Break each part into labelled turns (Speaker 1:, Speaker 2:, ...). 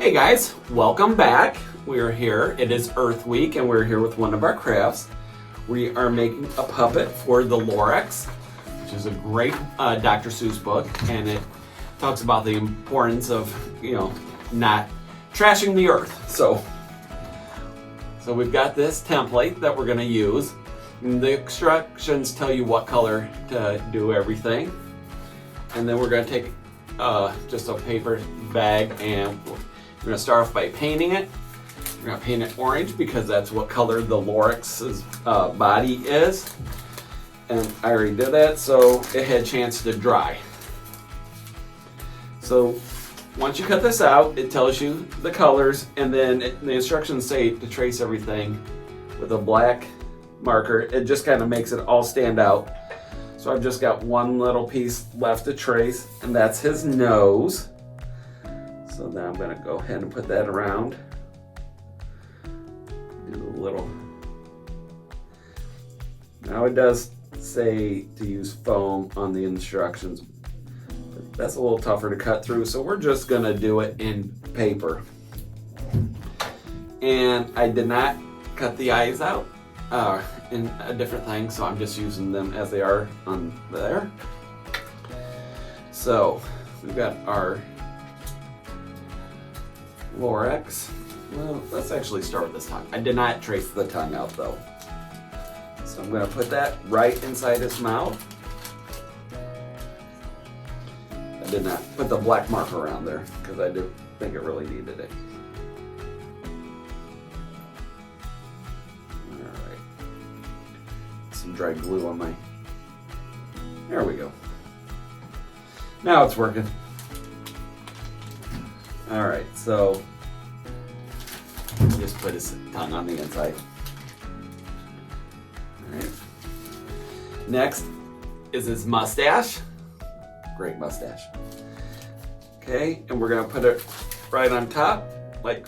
Speaker 1: Hey guys, welcome back. We are here. It is Earth Week and we're here with one of our crafts. We are making a puppet for the Lorax, which is a great Dr. Seuss book, and it talks about the importance of, not trashing the earth. So we've got this template that we're going to use. And the instructions tell you what color to do everything. And then we're going to take just a paper bag and we're going to start off by painting it. We're going to paint it orange because that's what color the Lorax's body is. And I already did that, so it had a chance to dry. So once you cut this out, it tells you the colors, and then the instructions say to trace everything with a black marker. It just kind of makes it all stand out. So I've just got one little piece left to trace, and that's his nose. So now I'm going to go ahead and put that around. Do a little. Now it does say to use foam on the instructions, but that's a little tougher to cut through, so we're just going to do it in paper. And I did not cut the eyes out in a different thing, so I'm just using them as they are on there. So we've got our Lorax. Well, let's actually start with this tongue. I did not trace the tongue out though. So I'm going to put that right inside his mouth. I did not put the black marker around there because I didn't think it really needed it. Alright. Some dry glue on my... There we go. Now it's working. Alright, so just put his tongue on the inside. Alright. Next is his mustache. Great mustache. Okay, and we're gonna put it right on top, like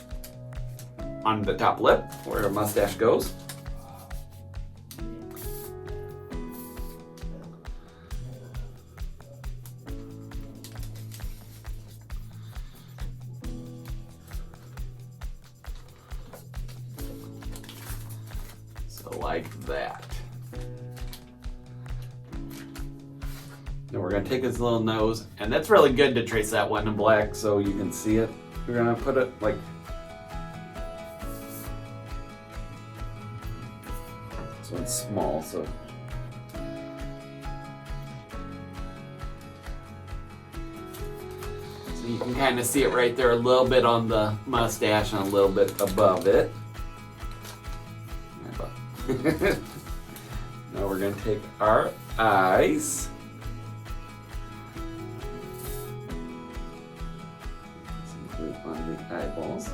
Speaker 1: on the top lip where a mustache goes. Like that. Then we're going to take his little nose, and that's really good to trace that one in black so you can see it. We're going to put it like this one's small, so you can kind of see it right there, a little bit on the mustache and a little bit above it. Now we're going to take our eyes. Some glue on the eyeballs.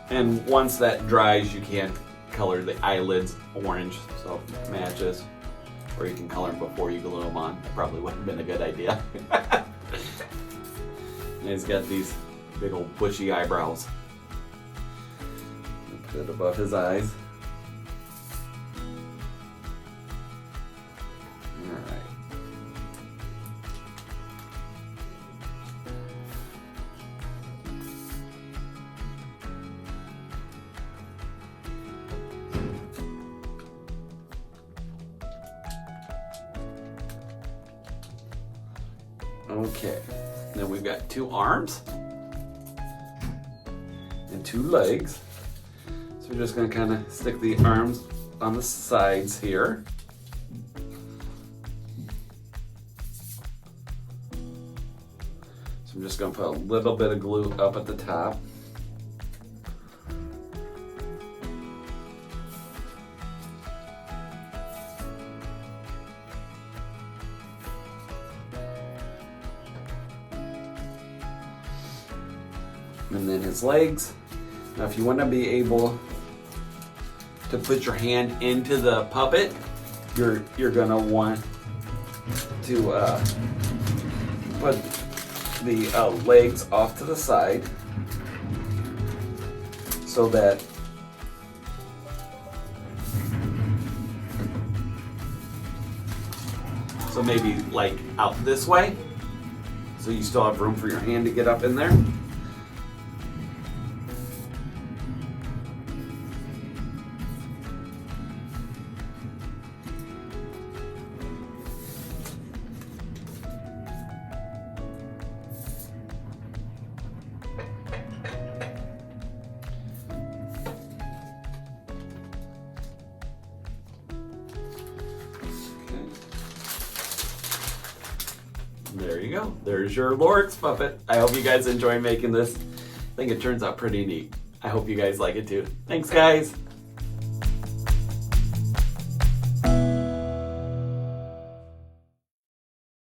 Speaker 1: And once that dries, you can color the eyelids orange so it matches. Or you can color them before you glue them on. That probably wouldn't have been a good idea. And he's got these big old bushy eyebrows. Put it above his eyes. Alright. Okay, then we've got two arms and two legs. So we're just going to kind of stick the arms on the sides here. So I'm just going to put a little bit of glue up at the top. And then his legs. Now if you want to be able to put your hand into the puppet, you're gonna want to put the legs off to the side so that So maybe like out this way, so you still have room for your hand to get up in there. There you go. There's your Lorax puppet. I hope you guys enjoy making this. I think it turns out pretty neat. I hope you guys like it too. Thanks, guys.